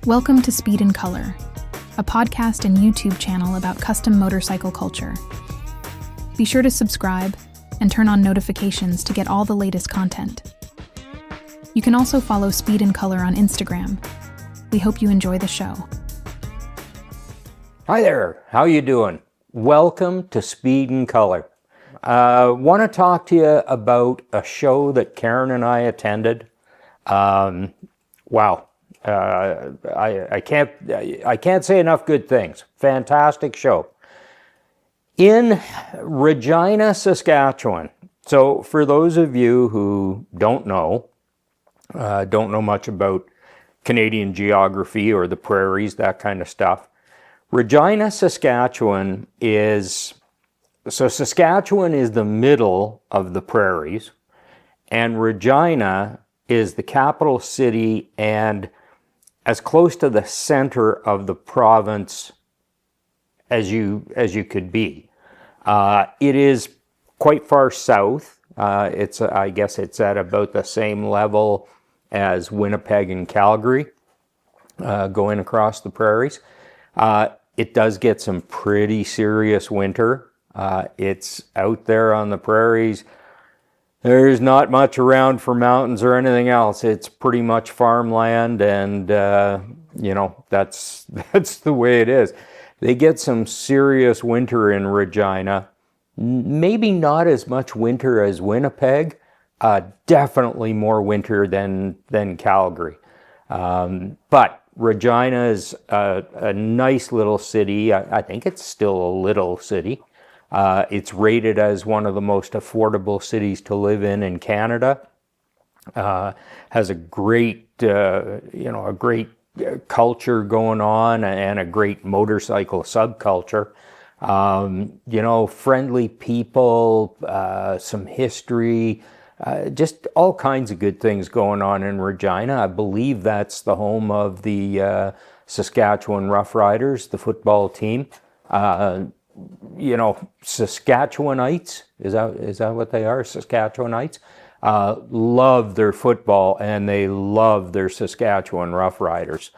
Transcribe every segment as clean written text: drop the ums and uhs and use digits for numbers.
Welcome to Speed Kolor, a podcast and YouTube channel about custom motorcycle culture. Be sure to subscribe and turn on notifications to get all the latest content. You can also follow Speed Kolor on Instagram. We hope you enjoy the show. Hi there, how you doing? Welcome to Speed Kolor. Want to talk to you about a show that Karen and I attended. Wow. I can't say enough good things. Fantastic show. In Regina, Saskatchewan. So for those of you who don't know much about Canadian geography or the prairies, that kind of stuff, Regina, Saskatchewan Saskatchewan is the middle of the prairies, and Regina is the capital city and as close to the center of the province as you could be. It is quite far south. I guess it's at about the same level as Winnipeg and Calgary, going across the prairies. It does get some pretty serious winter. It's out there on the prairies. There's not much around for mountains or anything else. It's pretty much farmland, and that's the way it is. They get some serious winter in Regina. Maybe not as much winter as Winnipeg. Definitely more winter than Calgary. But Regina is a nice little city. I think it's still a little city. It's rated as one of the most affordable cities to live in Canada. Has a great, culture going on and a great motorcycle subculture. Friendly people, some history, just all kinds of good things going on in Regina. I believe that's the home of the Saskatchewan Roughriders, the football team. Saskatchewanites, is that what they are? Saskatchewanites love their football, and they love their Saskatchewan Roughriders.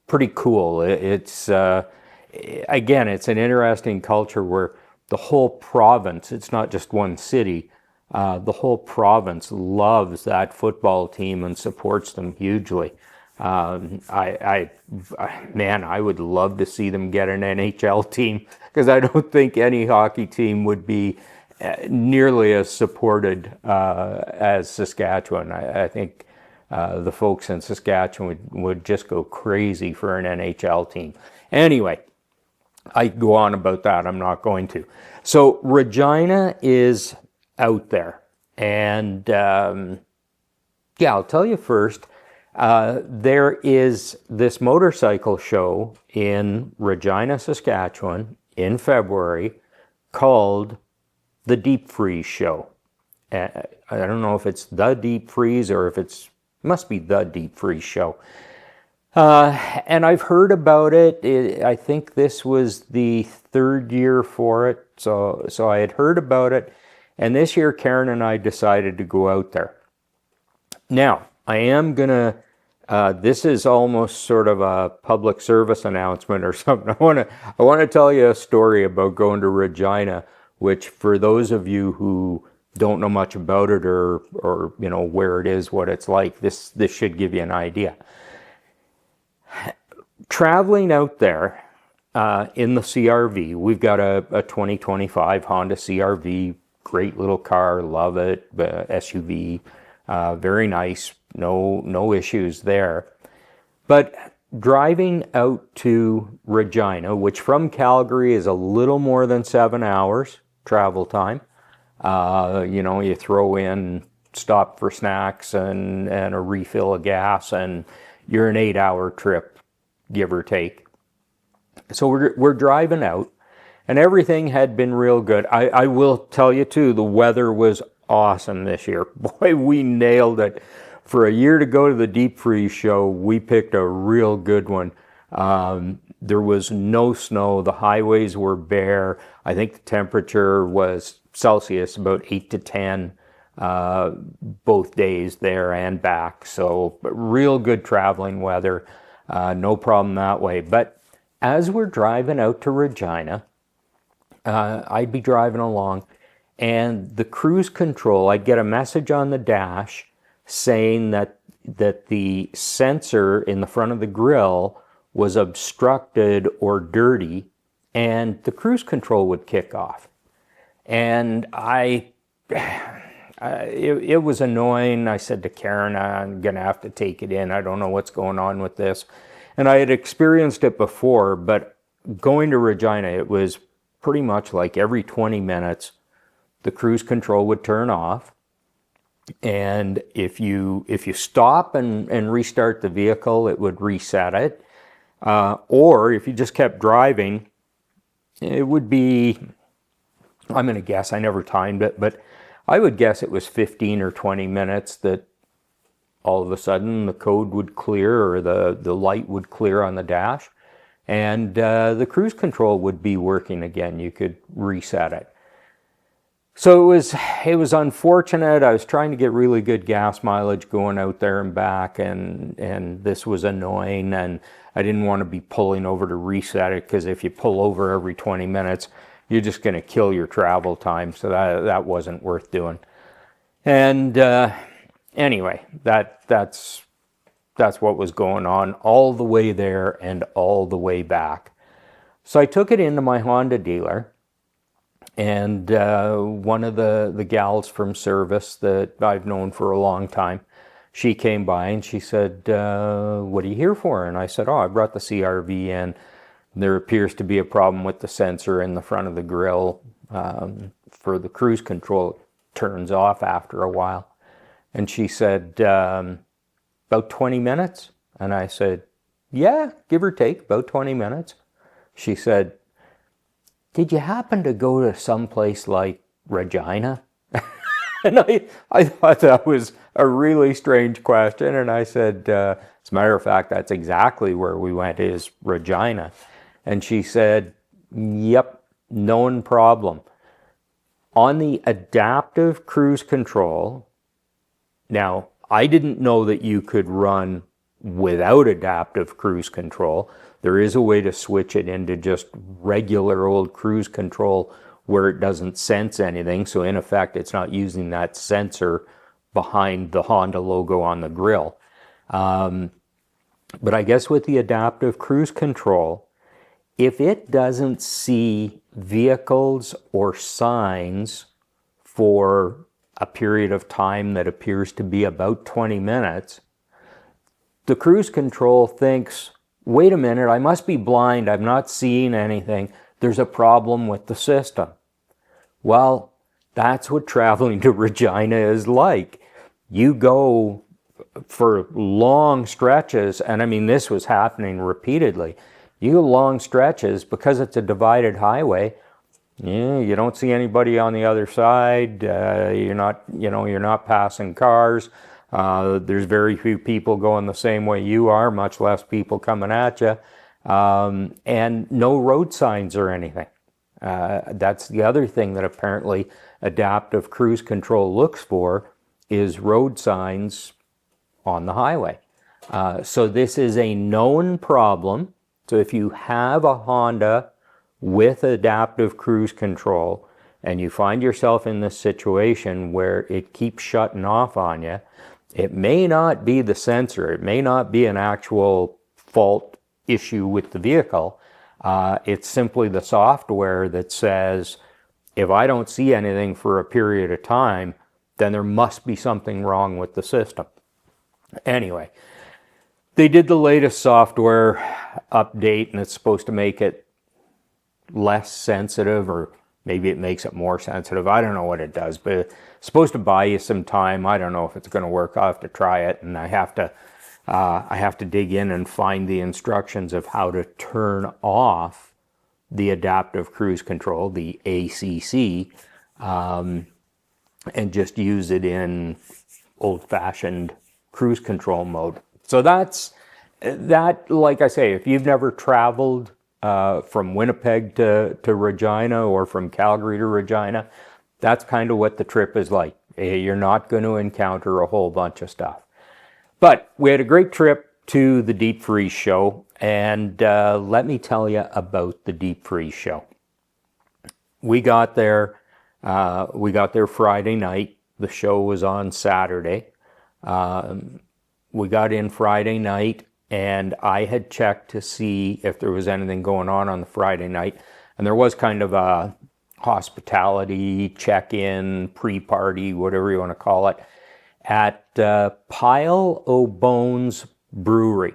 Pretty cool. It's again, it's an interesting culture where the whole province, it's not just one city, the whole province loves that football team and supports them hugely. I would love to see them get an NHL team, because I don't think any hockey team would be nearly as supported as Saskatchewan. I think the folks in Saskatchewan would just go crazy for an NHL team. Anyway, I go on about that. I'm not going to. So Regina is out there, and I'll tell you first. There is this motorcycle show in Regina, Saskatchewan in February called the Deep Freeze Show. I don't know if it's the Deep Freeze or if must be the Deep Freeze Show. And I've heard about it. I think this was the third year for it. So I had heard about it. And this year, Karen and I decided to go out there. Now, I am going to, this is almost sort of a public service announcement or something. I want to tell you a story about going to Regina, which for those of you who don't know much about it or where it is, what it's like, this should give you an idea. Traveling out there in the CRV, we've got a 2025 Honda CRV, great little car, love it, SUV, very nice. No issues there. But driving out to Regina, which from Calgary is a little more than 7 hours travel time, you throw in stop for snacks and a refill of gas, and you're an 8-hour trip, give or take. So we're driving out, and everything had been real good. I will tell you too, the weather was awesome this year. Boy, we nailed it. For a year to go to the Deep Freeze Show, we picked a real good one. There was no snow. The highways were bare. I think the temperature was Celsius, about 8 to 10. both days there and back. So real good traveling weather, no problem that way. But as we're driving out to Regina, I'd be driving along, and the cruise control, I'd get a message on the dash saying that the sensor in the front of the grille was obstructed or dirty, and the cruise control would kick off. And it was annoying. I said to Karen, I'm going to have to take it in. I don't know what's going on with this. And I had experienced it before, but going to Regina, it was pretty much like every 20 minutes, the cruise control would turn off. And if you stop and restart the vehicle, it would reset it. Or if you just kept driving, it would be, I'm going to guess, I never timed it, but I would guess it was 15 or 20 minutes that all of a sudden the code would clear, or the light would clear on the dash, and the cruise control would be working again. You could reset it. So it was unfortunate. I was trying to get really good gas mileage going out there and back, and this was annoying, and I didn't want to be pulling over to reset it, because if you pull over every 20 minutes, you're just going to kill your travel time. So that wasn't worth doing. And anyway, that's what was going on all the way there and all the way back. So I took it into my Honda dealer. And one of the gals from service that I've known for a long time, she came by and she said, what are you here for? And I said, I brought the CRV in. There appears to be a problem with the sensor in the front of the grille for the cruise control. It turns off after a while. And she said, about 20 minutes? And I said, yeah, give or take, about 20 minutes. She said, did you happen to go to someplace like Regina? And I thought that was a really strange question. And I said, as a matter of fact, that's exactly where we went, is Regina. And she said, yep, known problem. On the adaptive cruise control, now, I didn't know that you could run without adaptive cruise control. There is a way to switch it into just regular old cruise control where it doesn't sense anything. So in effect, it's not using that sensor behind the Honda logo on the grille. But I guess with the adaptive cruise control, if it doesn't see vehicles or signs for a period of time that appears to be about 20 minutes, the cruise control thinks, wait a minute, I must be blind, I'm not seeing anything, there's a problem with the system. Well, that's what traveling to Regina is like. You go for long stretches, and I mean, this was happening repeatedly. You go long stretches, because it's a divided highway, you don't see anybody on the other side, you're not passing cars. There's very few people going the same way you are, much less people coming at you, and no road signs or anything. That's the other thing that apparently adaptive cruise control looks for, is road signs on the highway. So this is a known problem. So if you have a Honda with adaptive cruise control and you find yourself in this situation where it keeps shutting off on you, it may not be the sensor. It may not be an actual fault issue with the vehicle. It's simply the software that says, if I don't see anything for a period of time, then there must be something wrong with the system. Anyway, they did the latest software update, and it's supposed to make it less sensitive, or maybe it makes it more sensitive. I don't know what it does, but it's supposed to buy you some time. I don't know if it's going to work. I'll have to try it, and I have to dig in and find the instructions of how to turn off the adaptive cruise control, the ACC, and just use it in old-fashioned cruise control mode. So that, like I say, if you've never traveled from Winnipeg to Regina, or from Calgary to Regina, that's kind of what the trip is like. You're not going to encounter a whole bunch of stuff. But we had a great trip to the Deep Freeze show, and let me tell you about the Deep Freeze show. We got there Friday night. The show was on Saturday. We got in Friday night, and I had checked to see if there was anything going on the Friday night. And there was kind of a hospitality check-in, pre-party, whatever you want to call it, at Pile o' Bones Brewery.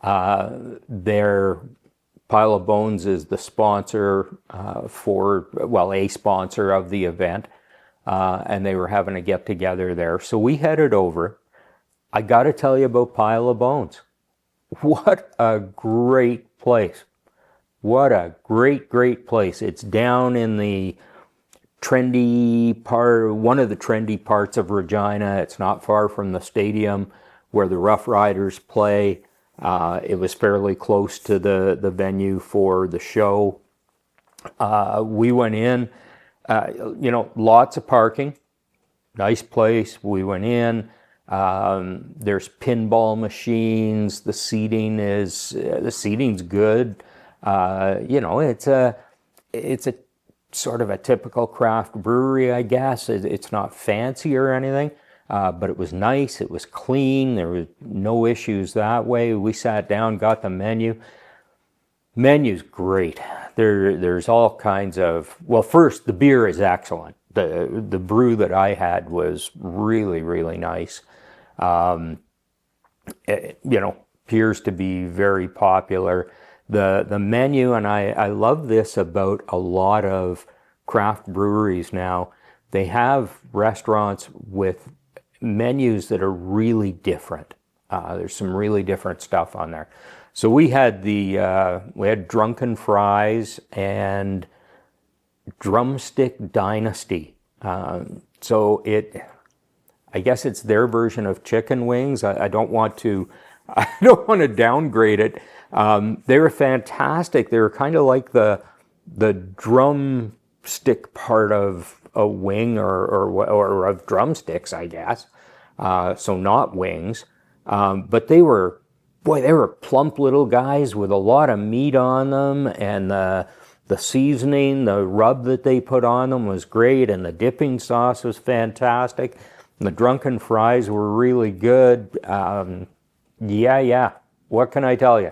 Their Pile of Bones is the sponsor a sponsor of the event, and they were having a get-together there. So we headed over. I got to tell you about Pile of Bones. What a great place. What a great place. It's down in the trendy part, one of the trendy parts of Regina. It's not far from the stadium where the Rough Riders play. It was fairly close to the venue for the show. We went in, lots of parking, nice place. We went in. There's pinball machines. The seating's good. It's a sort of a typical craft brewery, I guess. It's not fancy or anything, but it was nice. It was clean. There was no issues that way. We sat down, got the menu. Menu's great. There's all kinds of, well, first, the beer is excellent. The brew that I had was really, really nice. Appears to be very popular. The menu, and I love this about a lot of craft breweries now, they have restaurants with menus that are really different. There's some really different stuff on there. So we had Drunken Fries and Drumstick Dynasty. I guess it's their version of chicken wings. I don't want to downgrade it. They were fantastic. They were kind of like the drumstick part of a wing or of drumsticks, I guess. So not wings. But they were plump little guys with a lot of meat on them, and the seasoning, the rub that they put on them was great, and the dipping sauce was fantastic. And the Drunken Fries were really good. What can I tell you?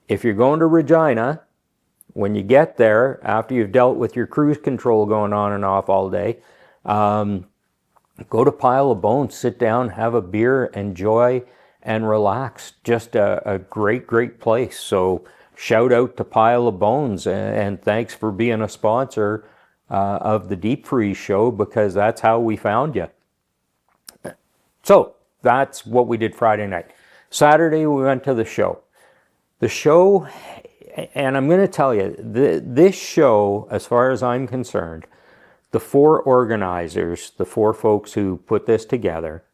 If you're going to Regina, when you get there, after you've dealt with your cruise control going on and off all day, go to Pile of Bones, sit down, have a beer, enjoy, and relax. Just a great place. So shout out to Pile of Bones, and thanks for being a sponsor of the Deep Freeze show, because that's how we found you. So that's what we did Friday night. Saturday, we went to the show. The show, and I'm going to tell you, this show, as far as I'm concerned, the four organizers, the four folks who put this together,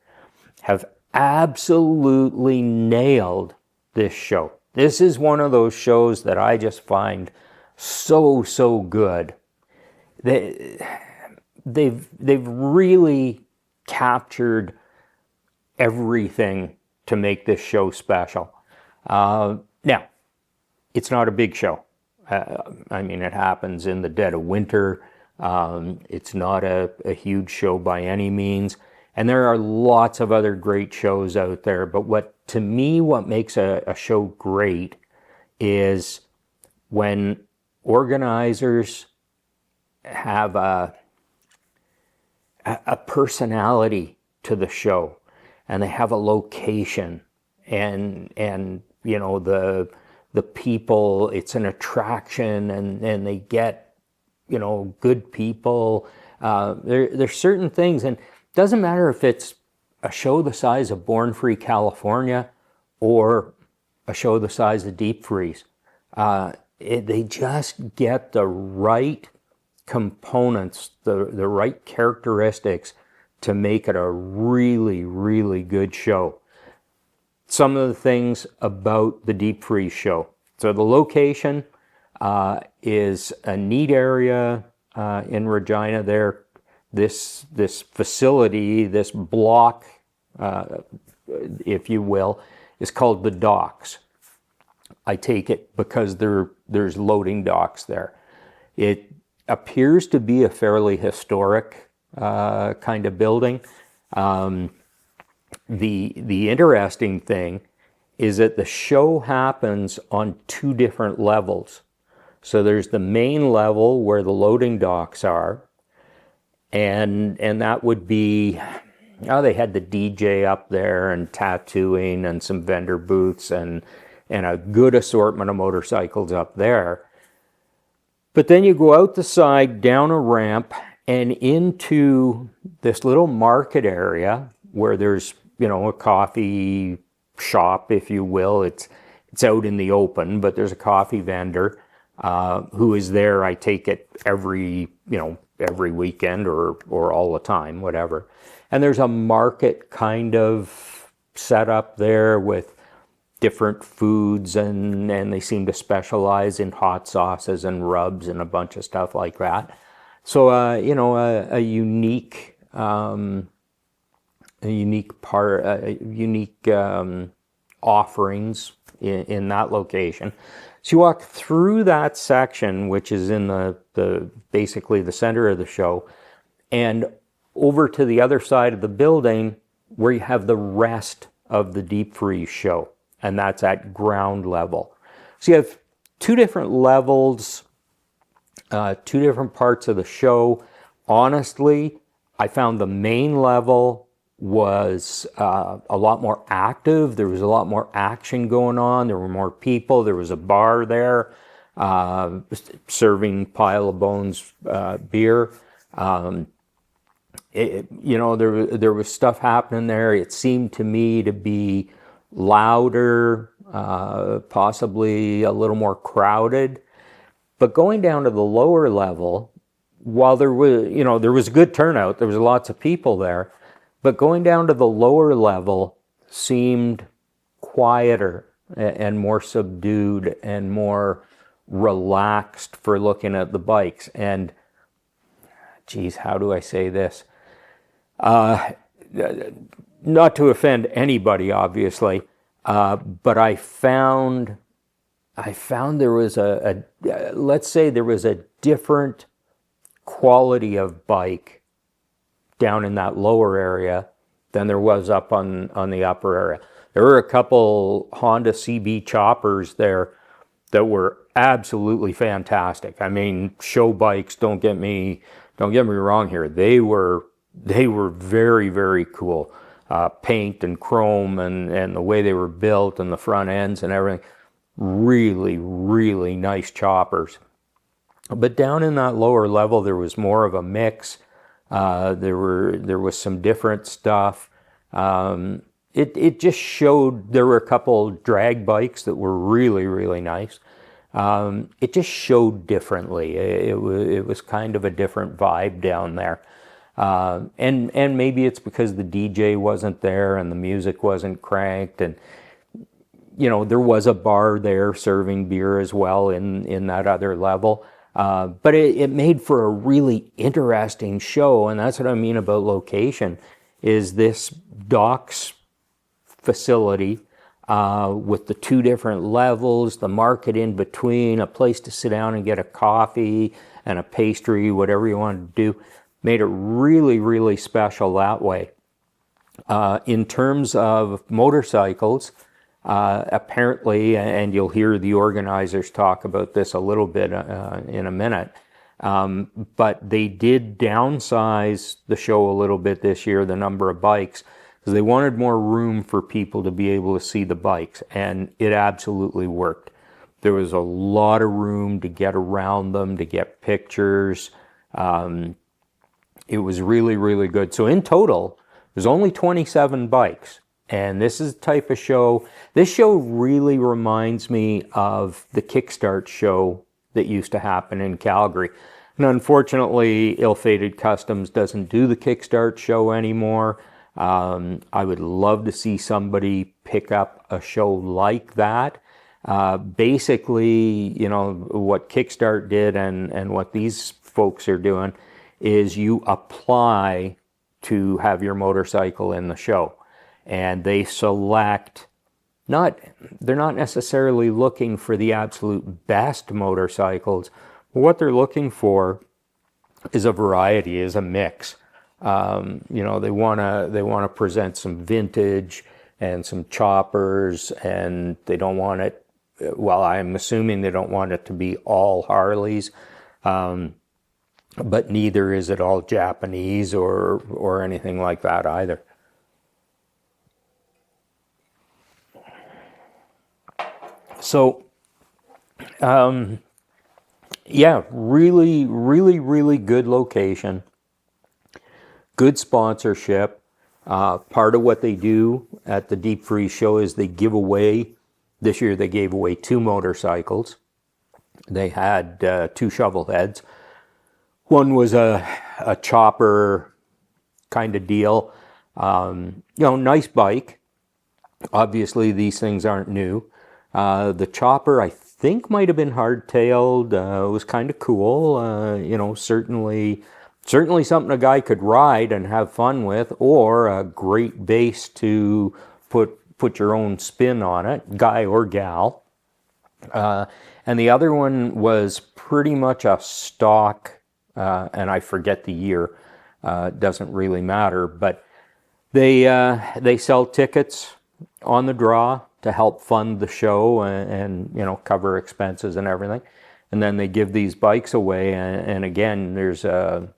have absolutely nailed this show. This is one of those shows that I just find so good. They've really captured everything to make this show special. Now, it's not a big show. It happens in the dead of winter. It's not a huge show by any means. And there are lots of other great shows out there. But what makes a show great is when organizers have a personality to the show, and they have a location, and the people, it's an attraction, and they get, good people. There's certain things, and it doesn't matter if it's a show the size of Born Free California or a show the size of Deep Freeze. They just get the right components, the right characteristics to make it a really good show. Some of the things about the Deep Freeze show. So the location is a neat area in Regina there, this facility, this block, if you will, is called the docks. I take it because there's loading docks there. It appears to be a fairly historic kind of building. The interesting thing is that the show happens on 2 different levels. So there's the main level where the loading docks are, and that would be, they had the DJ up there and tattooing and some vendor booths and a good assortment of motorcycles up there. But then you go out the side, down a ramp, and into this little market area where there's, a coffee shop, if you will. It's out in the open, but there's a coffee vendor who is there, I take it, every weekend or all the time, whatever. And there's a market kind of set up there with different foods, and they seem to specialize in hot sauces and rubs and a bunch of stuff like that. So, a unique offerings in that location. So you walk through that section, which is in the basically the center of the show, and over to the other side of the building where you have the rest of the deep freeze show, and that's at ground level. So you have 2 different levels, 2 different parts of the show. Honestly, I found the main level was a lot more active. There was a lot more action going on. There were more people. There was a bar there serving Pile of Bones beer. There was stuff happening there. It seemed to me to be louder, possibly a little more crowded. But going down to the lower level, while there was a good turnout, there was lots of people there, but going down to the lower level seemed quieter and more subdued and more relaxed for looking at the bikes. And geez, how do I say this? Not to offend anybody, obviously, but I found there was let's say there was a different quality of bike down in that lower area than there was up on the upper area. There were a couple Honda CB choppers there that were absolutely fantastic. I mean, show bikes, don't get me wrong here. They were very, very cool. Paint and chrome and the way they were built and the front ends and everything. Really, really nice choppers. But down in that lower level, there was more of a mix. There was some different stuff. It just showed there were a couple drag bikes that were really, really nice. It just showed differently. It was kind of a different vibe down there. And maybe it's because the DJ wasn't there and the music wasn't cranked, and there was a bar there serving beer as well in that other level. But it made for a really interesting show, and that's what I mean about location, is this docks facility with the 2 different levels, the market in between, a place to sit down and get a coffee and a pastry, whatever you wanted to do, made it really, really special that way. In terms of motorcycles, apparently, and you'll hear the organizers talk about this a little bit in a minute, but they did downsize the show a little bit this year, the number of bikes, because they wanted more room for people to be able to see the bikes, and it absolutely worked. There was a lot of room to get around them, to get pictures. It was really, really good. So in total, there's only 27 bikes. And this is the type of show, this show really reminds me of the Kickstart show that used to happen in Calgary. And unfortunately, Ill-Fated Customs doesn't do the Kickstart show anymore. I would love to see somebody pick up a show like that. Basically, what Kickstart did and what these folks are doing is you apply to have your motorcycle in the show. And they select, they're not necessarily looking for the absolute best motorcycles. What they're looking for is a variety, is a mix. You know, they want to present some vintage and some choppers, and they don't want it, well, I'm assuming they don't want it to be all Harleys, but neither is it all Japanese or anything like that either. So, yeah, really, really, really good location. Good sponsorship. Part of what they do at the Deep Freeze show is they give away, this year they gave away 2 motorcycles. They had 2 shovel heads. One was a chopper kind of deal. You know, nice bike. Obviously, these things aren't new. The chopper, I think, might have been hardtailed. It was kind of cool. You know, certainly something a guy could ride and have fun with, or a great base to put your own spin on it, guy or gal. And the other one was pretty much a stock, and I forget the year. Doesn't really matter, but they sell tickets on the draw to help fund the show and you know, cover expenses and everything. And then they give these bikes away. And again, there's a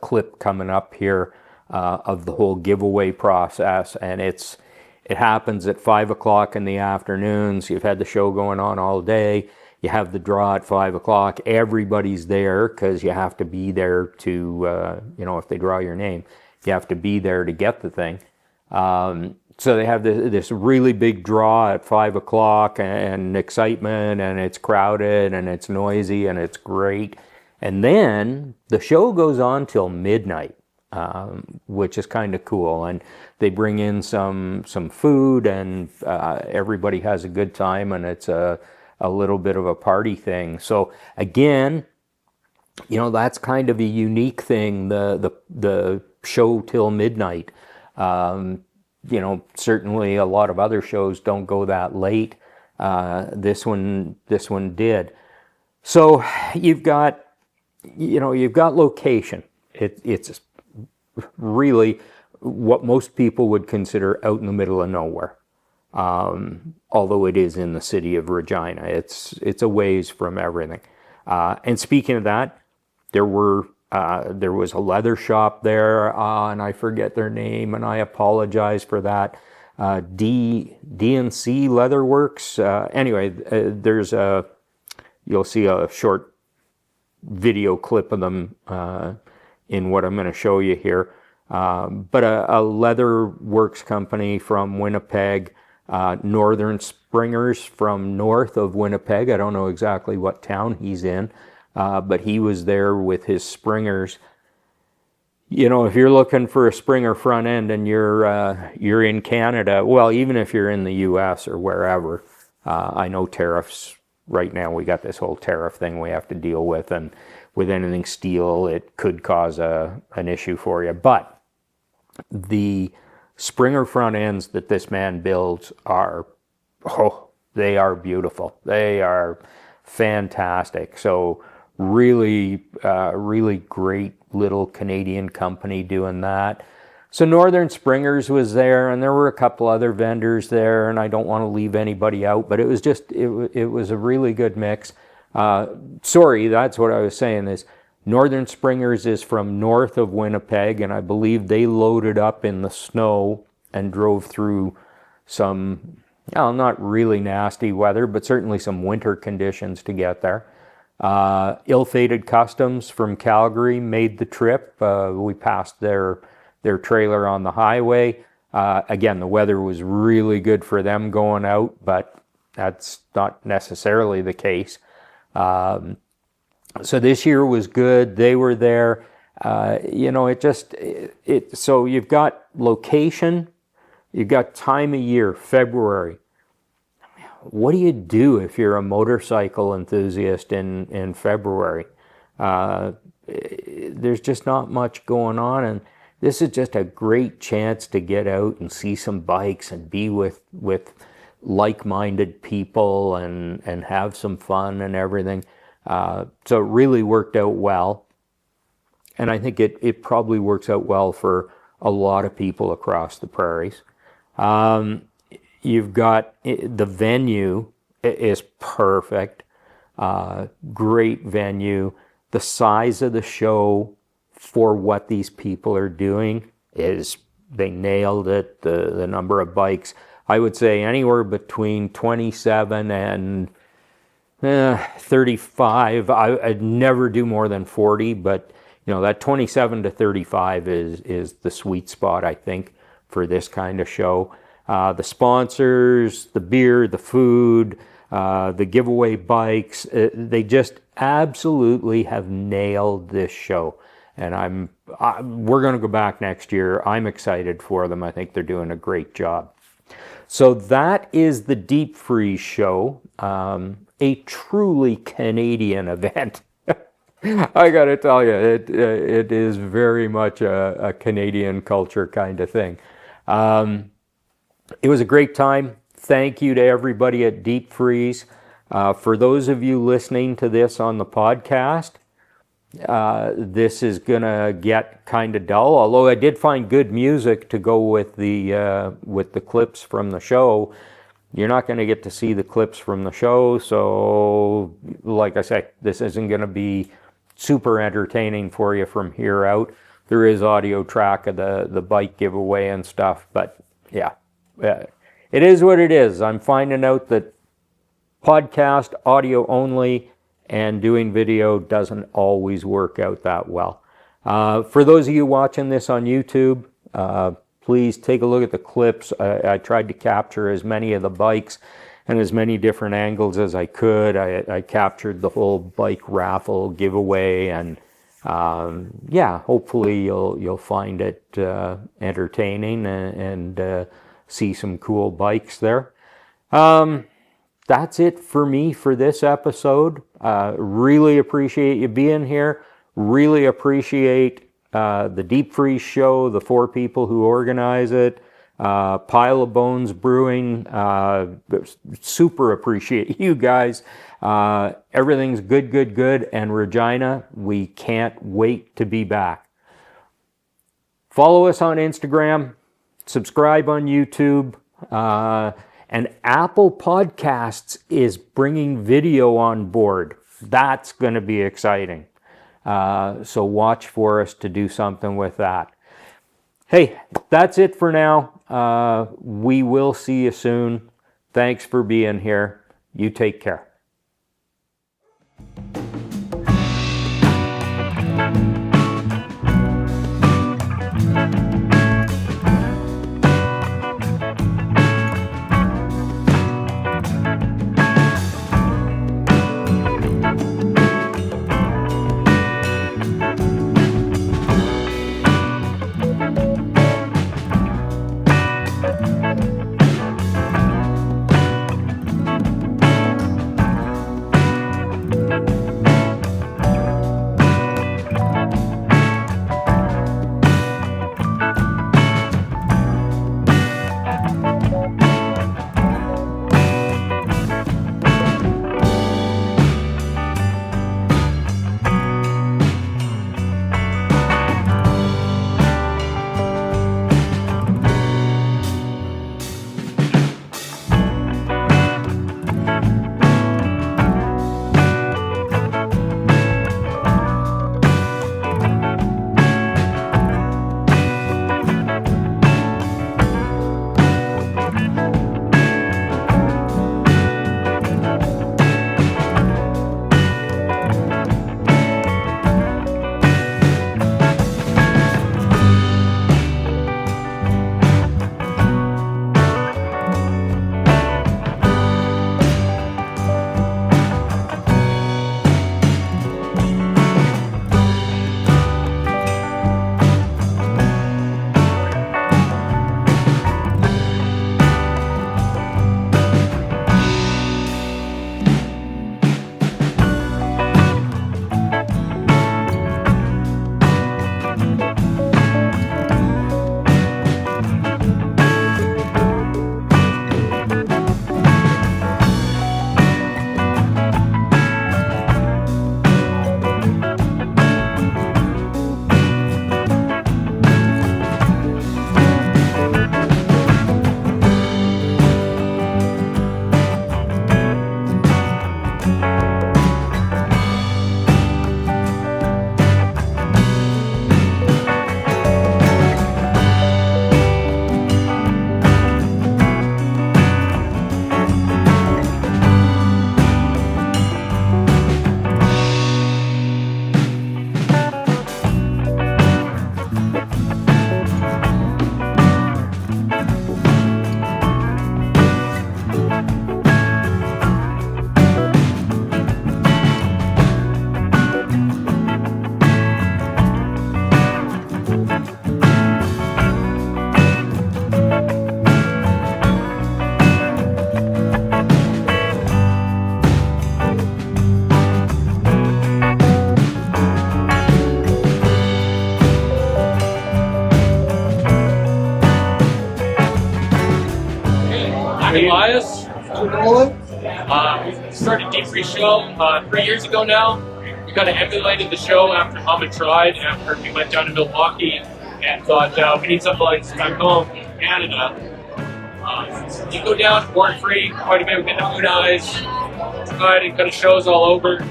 clip coming up here of the whole giveaway process. And it happens at 5 o'clock in the afternoons. You've had the show going on all day. You have the draw at 5 o'clock. Everybody's there because you have to be there to, you know, if they draw your name, you have to be there to get the thing. So they have this really big draw at 5 o'clock and excitement, and it's crowded and it's noisy and it's great. And then the show goes on till midnight, which is kind of cool. And they bring in some food, and everybody has a good time, and it's a little bit of a party thing. So again, you know, that's kind of a unique thing, the show till midnight. You know, certainly a lot of other shows don't go that late. This one did. So you've got location. It's really what most people would consider out in the middle of nowhere. Although it is in the city of Regina, it's a ways from everything. And speaking of that, there was a leather shop there, and I forget their name, and I apologize for that. D&C Leather Works. Anyway, you'll see a short video clip of them in what I'm going to show you here. But a leather works company from Winnipeg, Northern Springers from north of Winnipeg. I don't know exactly what town he's in. But he was there with his springers. You know, if you're looking for a Springer front end and you're in Canada, well, even if you're in the U.S. or wherever, I know tariffs right now. We got this whole tariff thing we have to deal with, and with anything steel, it could cause an issue for you. But the Springer front ends that this man builds they are beautiful. They are fantastic. So really great little Canadian company doing that. So Northern Springers was there, and there were a couple other vendors there, and I don't want to leave anybody out, but it was a really good mix. Sorry, that's what I was saying is Northern Springers is from north of Winnipeg, and I believe they loaded up in the snow and drove through some, well, not really nasty weather, but certainly some winter conditions to get there. Ill-Fated Customs from Calgary made the trip. We passed their trailer on the highway. Again, the weather was really good for them going out, but that's not necessarily the case. So this year was good. They were there. You know, so you've got location, you've got time of year, February. What do you do if you're a motorcycle enthusiast in February? there's just not much going on, and this is just a great chance to get out and see some bikes and be with like-minded people and have some fun and everything. So it really worked out well. And I think it probably works out well for a lot of people across the prairies. You've got the venue is perfect. Great venue. The size of the show for what these people are doing they nailed it. The number of bikes, I would say anywhere between 27 and 35. I'd never do more than 40, but that 27 to 35 is the sweet spot, I think, for this kind of show. The sponsors, the beer, the food, the giveaway bikes, they just absolutely have nailed this show. And we're going to go back next year. I'm excited for them. I think they're doing a great job. So that is the Deep Freeze show, a truly Canadian event. I got to tell you, it is very much a Canadian culture kind of thing. It was a great time. Thank you to everybody at Deep Freeze. For those of you listening to this on the podcast, this is going to get kind of dull, although I did find good music to go with the clips from the show. You're not going to get to see the clips from the show, so like I say, this isn't going to be super entertaining for you from here out. There is audio track of the bike giveaway and stuff, but yeah, it is what it is. I'm finding out that podcast audio only and doing video doesn't always work out that well. For those of you watching this on YouTube, please take a look at the clips. I tried to capture as many of the bikes and as many different angles as I could. I captured the whole bike raffle giveaway, and hopefully you'll find it entertaining and see some cool bikes there. That's it for me for this episode. Really appreciate you being here. Really appreciate the Deep Freeze show, the 4 people who organize it. Pile of Bones Brewing. Super appreciate you guys. Everything's good. And Regina, we can't wait to be back. Follow us on Instagram. Subscribe on YouTube. And Apple Podcasts is bringing video on board. That's going to be exciting. So watch for us to do something with that. Hey, that's it for now. We will see you soon. Thanks for being here. You take care. I'm Elias. We started Deep Free Show 3 years ago now. We kind of emulated the show after Mama tried, after we went down to Milwaukee and thought we need something like this back home in Canada. You go down born free quite a bit. We've been to Moon Eyes, and kind of shows all over.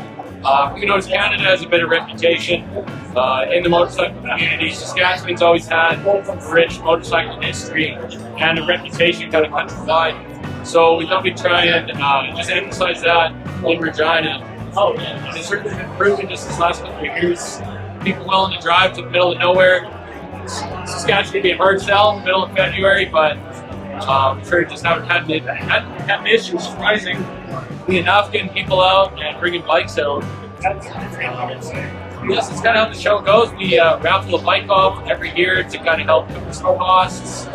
You notice Canada has a bit of reputation in the motorcycle community. Saskatchewan's always had a rich motorcycle history and a reputation kind of countrywide. So we thought we'd try and just emphasize that in Regina. And it's certainly been proven just this last couple of years. People willing to drive to the middle of nowhere. Saskatchewan can be a hard sell, middle of February, but I'm sure just haven't had an issue, surprisingly enough, getting people out and bringing bikes out. Yes, it's kind of how the show goes. We raffle a bike off every year to kind of help with some costs.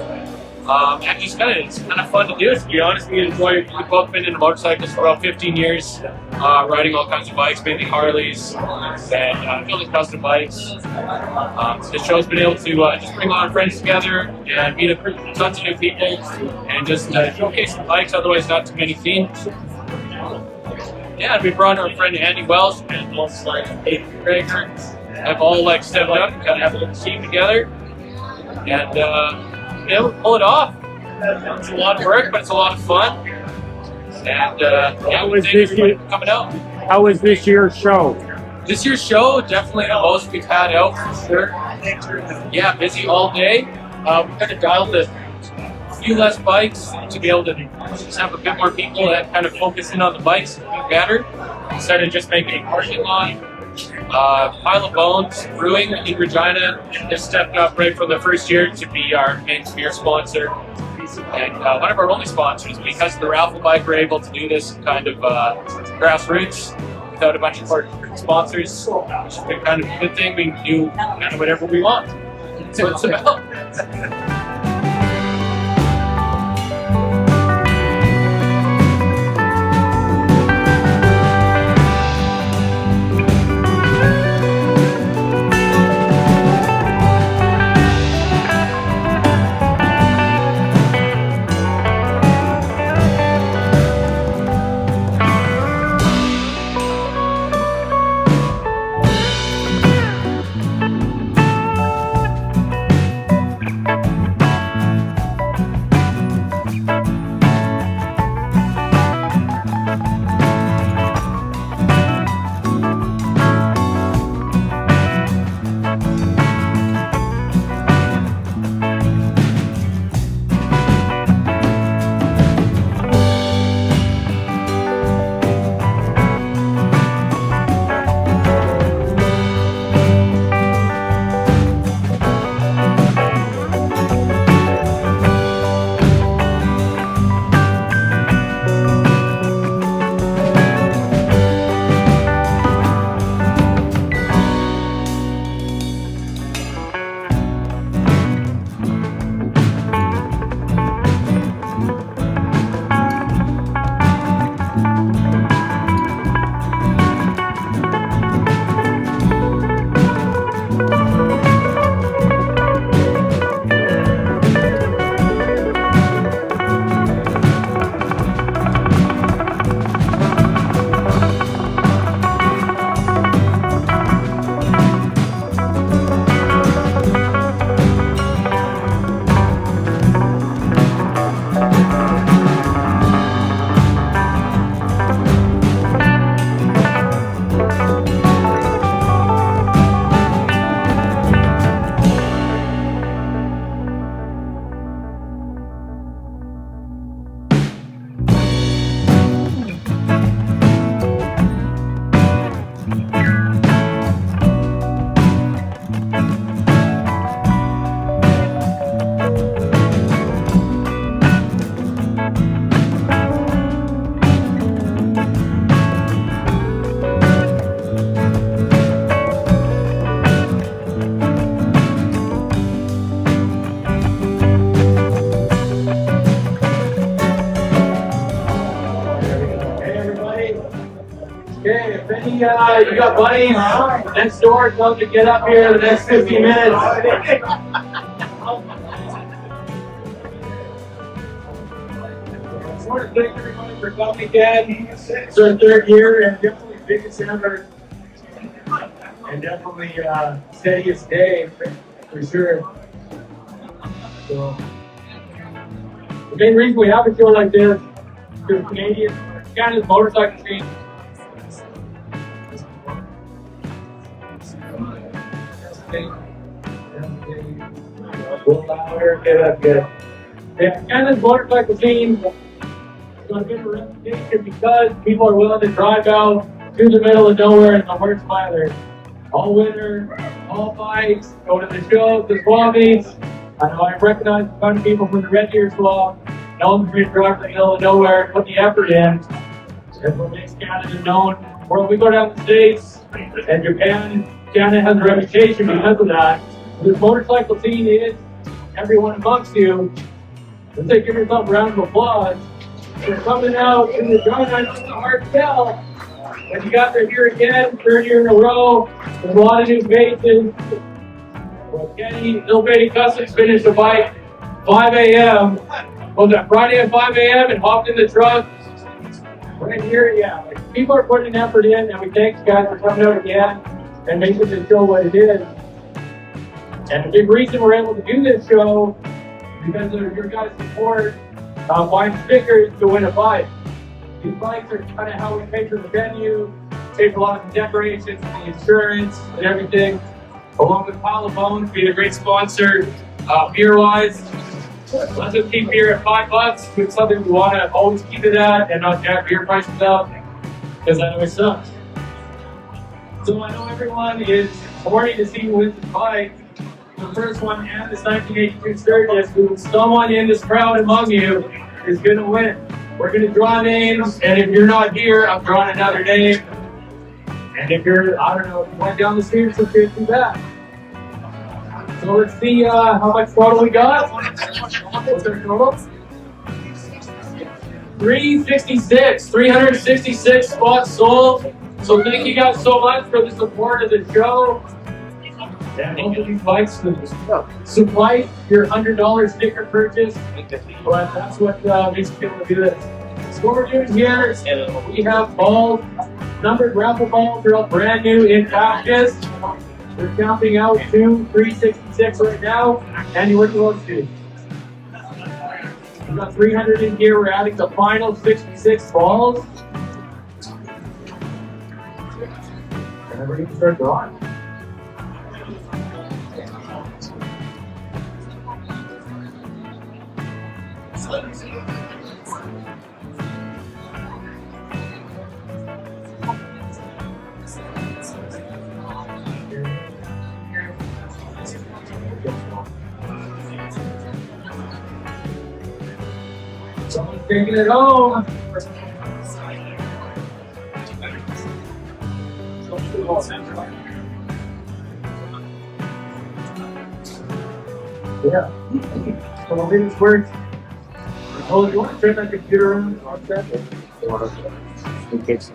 And just it's kind of fun to do. To be honest, we enjoy. We've both been into motorcycles for about 15 years, riding all kinds of bikes, mainly Harleys, and building custom bikes. The show's been able to just bring a lot of friends together and meet tons of new people, and just showcase the bikes. Otherwise, not too many themes. Yeah, and we brought our friend Andy Welsh and also Dave Gregor. Have all stepped up and kind of have a little team together, and we pull it off. It's a lot of work, but it's a lot of fun. And yeah, we thank everybody for coming out. How was this year's show? This year's show, definitely the most we've had out for sure. Yeah, busy all day. We kind of dialed a few less bikes to be able to just have a bit more people that kind of focus in on the bikes better instead of just making a parking lot. Pile of Bones Brewing in Regina has stepped up right from the first year to be our main beer sponsor and one of our only sponsors. Because of the raffle bike, we're able to do this kind of grassroots without a bunch of corporate sponsors, which has been kind of a good thing. We can do kind of whatever we want. That's what it's about. Okay, if any you got buddies next door, come to get up here in the next 15 minutes. I want to thank everybody for coming again. It's our third year and definitely biggest ever. And definitely steadiest day for sure. So, the main reason we have a show like this is the Canada's motorcycle scene. Yeah, Canada's motorcycle scene is going to get a reputation because people are willing to drive out to the middle of nowhere in the worst weather. All winter, all bikes, go to the shows, the swap meets. I know I recognize a bunch of people from the Red Deer Swap. No one's going to drive to the middle of nowhere and put the effort in. That's what makes Canada known. Where we go down the States and Japan, Canada has a reputation because of that. This motorcycle scene is everyone amongst you. Let's say give yourself a round of applause for coming out in the joint. I know it's a hard sell, but you got there here again, third year in a row. There's a lot of new faces. Well, Kenny, Illuminating Customs finished the bike 5 a.m. Was that Friday at 5 a.m. and hopped in the truck? Right here, yeah. Like, people are putting effort in, and we thank you guys for coming out again and making this show what it is. And the big reason we're able to do this show because of your guys' support, buying stickers to win a bike. These bikes are kind of how we pay for the venue, pay for a lot of the decorations, the insurance, and everything. Along with Pile of Bones being a great sponsor, beer-wise. Let's just keep beer at $5. It's something we want to always keep it at and not jack beer prices up, because that always sucks. So I know everyone is horny to see who wins this bike. The first one and this 1982 Sturgis, who someone in this crowd among you is going to win. We're going to draw names, and if you're not here, I'm drawing another name. And if you're, I don't know, if you went down the street, so good to that. So let's see how much total we got. What's our total? 366 spots sold. So thank you guys so much for the support of the show. And both of these bikes supply your $100 sticker purchase. But that's what makes me able to do this. So what we're doing here, we have balls, numbered raffle balls. They're all brand new in packages. We're counting out 366 right now. Andy, what do you want to do? We've got 300 in here. We're adding the final 66 balls. And then we're going to start drawing. Someone's taking it home. Yeah. So the way this works. Oh, you want to turn that computer on? The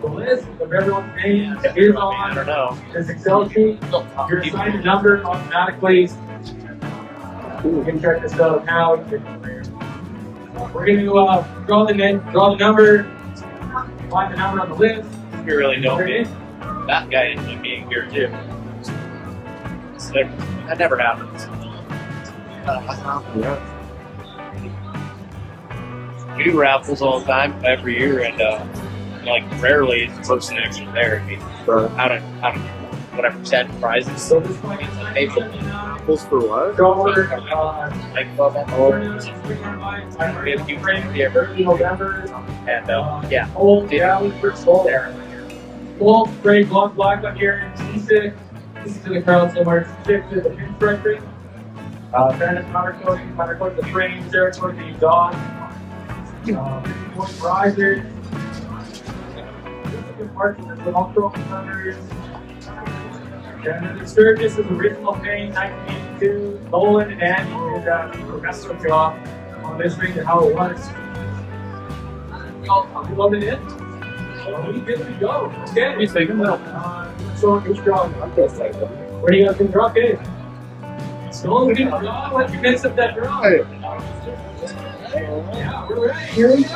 list of everyone's name is on this Excel sheet. You're assigned a number automatically. You can check this out now. We're going to draw the number, find the number on the list. You really don't mean that guy ended up being here too. So that never happens. We do raffles all the time, every year, and like rarely is the person actually there. I mean, out of whatever set prizes. So this one is Raffles for what? drawer, Like we have few November, and yeah, old, yeah, we first sold there. Gold, gray, black up here, C6. This is in the crowd somewhere. C6 is the pinstripe ring. Fairness powder coating the frame, Cerakote the exhaust. Risers. Good parts of the all numbers. And the Sturgis is original paint, 1982. Nolan and Andy did a professor job on this ring and how it works. We loaded in. We good to go. Okay. He's taking that. So good job. Where do you guys can drop in? Nolan, good job. Let's mix up that drum. Yeah, we're ready. Here we go.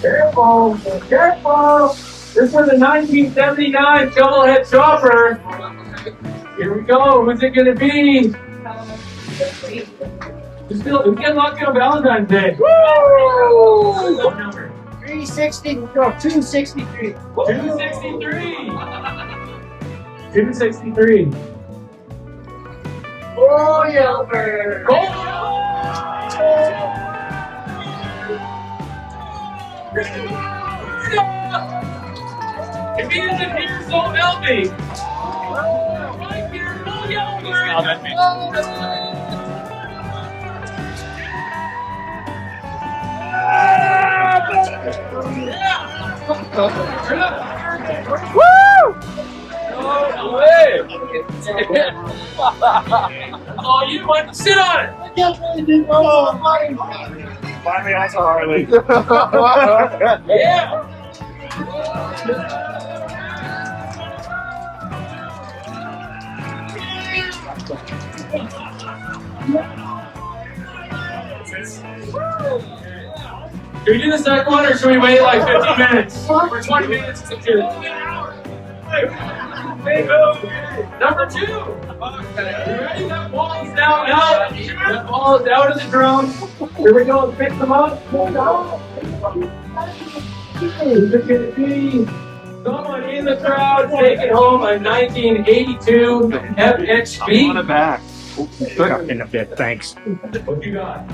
Careful, careful. This was a 1979 shovelhead chopper. Here we go. Who's it gonna be? Who's getting lucky on Valentine's Day? Woo! What number? 360, no, 263. 263. 263. Oh, Yelper. If he isn't here, so help me. Right here, no Yelper. No way! Oh, you want to sit on it? Finally, I saw Harley. Yeah! Should we do the second one or should we wait like 15 minutes? For 20 minutes, it's a two. Number 2. You ready? That ball is now out. That ball is out of the drum. Here we go. Pick them up. Who's it going to be? Someone in the crowd taking home a 1982 FHB. On the back. Good. In a bit, thanks. What you got?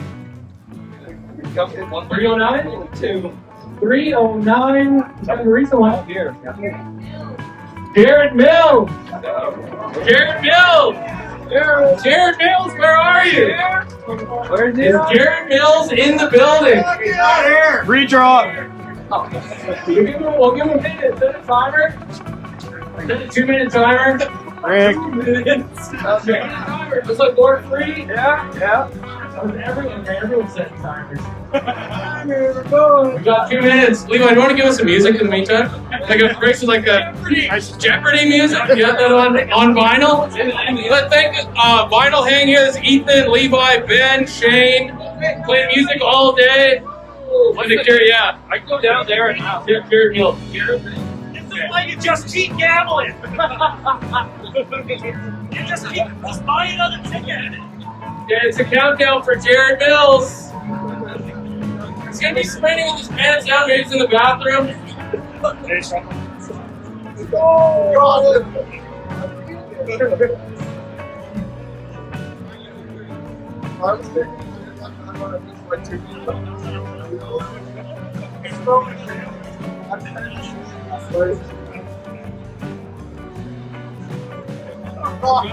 309? 309. That's the recent one. Here. Jared Mills! Jared Mills! Jared Mills, where are you? Where is Jared Mills in the building? Redraw. We'll give him a minute. Set a timer. Set a 2-minute timer. Rick. 2 minutes. Timer. Just like board free. Yeah. Everyone's setting timers. We got 2 minutes. Levi, do you want to give us some music in the meantime? Like a breaks with like a Jeopardy music? You got that on vinyl? Let's thank Vinyl Hang here. This is Ethan, Levi, Ben, Shane. Playing music all day. Yeah, I can go down there and Jared Hill. This is why you just keep gambling. You just keep buying another ticket. Yeah, it's a countdown for Jared Mills. He's gonna be spinning with his pants down. Maybe he's in the bathroom.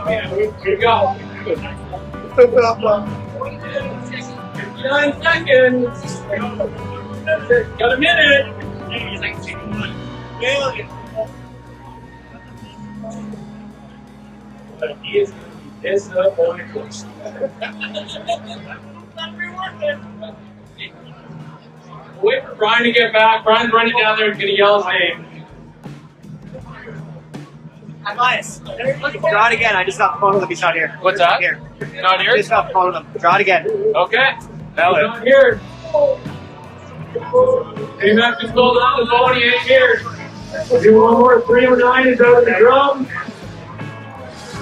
Here we go. 59 seconds. Got a minute. He is disappointed. Wait for Brian to get back. Brian's running down there and gonna yell his name. Elias, draw it again. I just got the phone with him. He's not here. What's that? Here. Not here? Just got the phone with him. Draw it again. Okay. Not here. Hey, Matt, just hold on the phone. He ain't here. We'll do one more. 309 is out of the drum.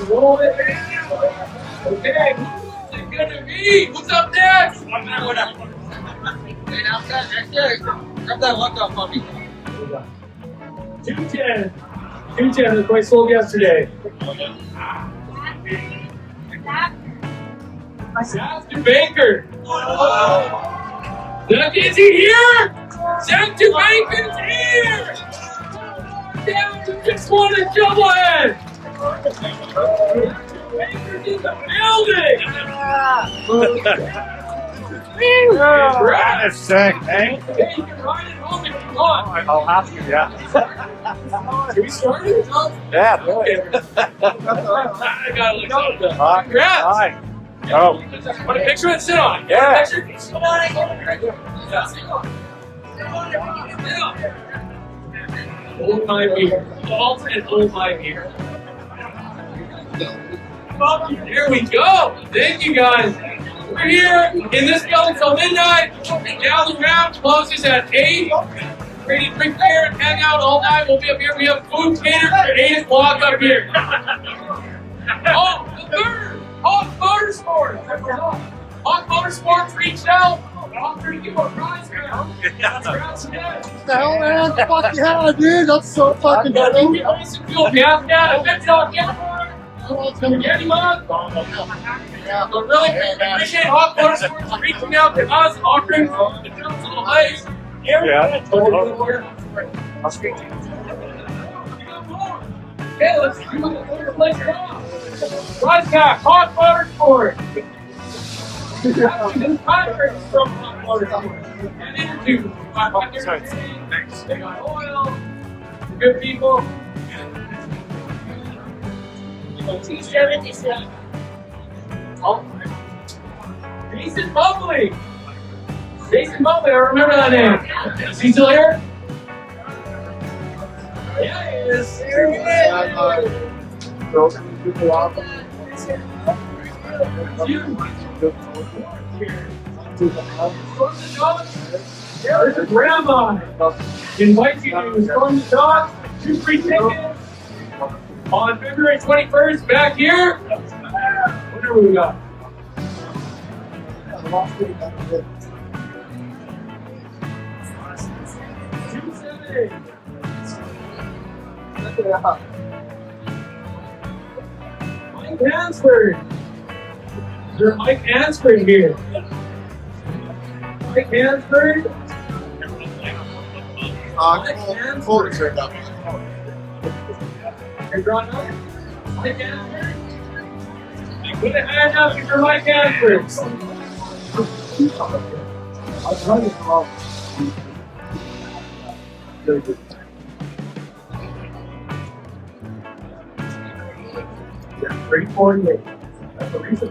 Roll it. Okay. Who's it gonna be? What's up next? Grab that luck off of me. 210. 210 was quite sold yesterday. Zach Baker. Zach, is he here? Zach Baker's here. Damn, you just won a shovelhead. Baker's in the building. That's sick, eh? Hey, you can ride it home if you want. I'll have to, yeah. Can we start it? Yeah, I gotta look up. Congrats. Hi. Oh. Want a picture and sit on it? Yeah. Sit on it. Old time beer. Alternate old time beer. There we go. Thank you guys. We're here in this building till midnight. Down the ramp closes at 8. Ready to drink beer and hang out all night. We'll be up here. We have food catered for 8 o'clock up here. Oh, the third! Hawk Motorsports! Hawk Motorsports reached out. Offering to give a prize now. Congrats again. What the hell, man? Fuck yeah, dude. That's so fucking cool. Fuel gas can. I bet y'all get one. Get him on. So really appreciate Hawk Motorsports reaching out to us, offering the films a little late. Yeah. I'll speak to you. Okay, let's do the place off. Broadcast, Hawk Motorsports. This conference from Hawk Motorsports. And interview. Thanks. They got oil. Good people. T7 Oh. Jason Bubbly. Jason Bubbly, I remember that name. Is he still here? Yeah, he is. There he is. There's a grandma. Invite you to Storm the Dogs. 2 free tickets on February 21st back here. Whatever we got. Mike Hansford. Is there Mike Hansford here? Mike Hansford? Mike Hansford. You're drawn up? Mike Hansford? Put a hand up if you're Mike Hansford. I'll try to call. Very good. Yeah, 348. That's the reason.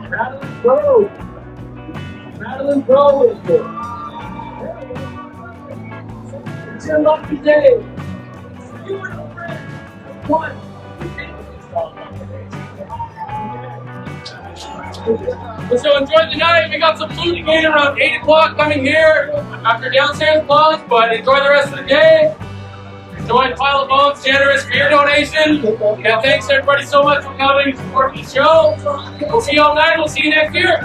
Madeline Pro. Madeline Pro is here. It's your lucky day. You and a friend won. So enjoy the night. We got some food again around 8 o'clock coming here after downstairs close, but enjoy the rest of the day. Enjoy Pile of Bones' generous beer donation. And thanks everybody so much for coming and supporting the show. We'll see you all night. We'll see you next year.